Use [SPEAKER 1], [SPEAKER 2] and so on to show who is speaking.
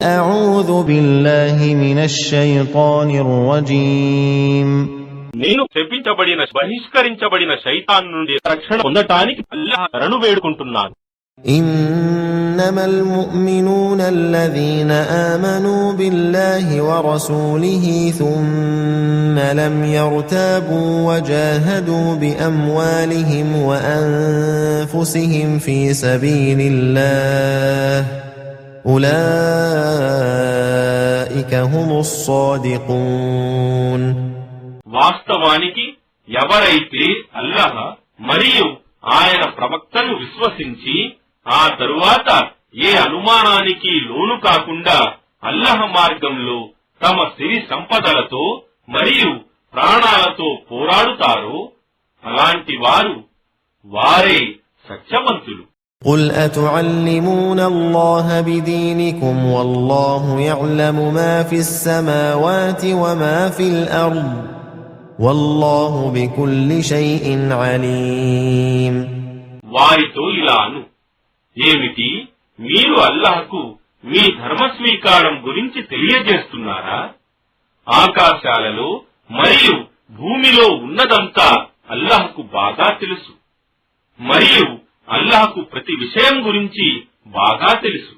[SPEAKER 1] أعوذ بالله من الشيطان الرجيم
[SPEAKER 2] నేను శపించబడిన బహిష్కరించబడిన శైతాన్ నుండి రక్షణ పొందటానికి అల్లాహ్ శరణు వేడుకుంటున్నాను.
[SPEAKER 1] إنما المؤمنون الذين آمنوا بالله ورسوله ثم لم يرتابوا وجاهدوا بأموالهم وأنفسهم في سبيل الله أولئك هم الصادقون.
[SPEAKER 2] వాస్తవానికి ఎవరైతే అల్లాహ్ మరియు ఆయన ప్రవక్తను విశ్వసించి ఆ తరువాత ఏ అనుమానానికి లోను కాకుండా అల్లాహ్ మార్గంలో తమ సిరి సంపదలతో మరియు ప్రాణాలతో పోరాడుతారో అలాంటి వారే సత్యవంతులు.
[SPEAKER 1] قل أتعلمون الله بدينكم والله يعلم ما في السماوات وما في الأرض والله بكل شيء عليم.
[SPEAKER 2] వారితో ఇలాను, ఏమిటి మీరు అల్లాహ్కు మీ ధర్మ స్వీకారం గురించి తెలియజేస్తున్నారా? ఆకాశాలలో మరియు భూమిలో ఉన్నదంతా అల్లాహ్కు బాగా తెలుసు మరియు అల్లాహ్కు ప్రతి విషయం గురించి బాగా తెలుసు.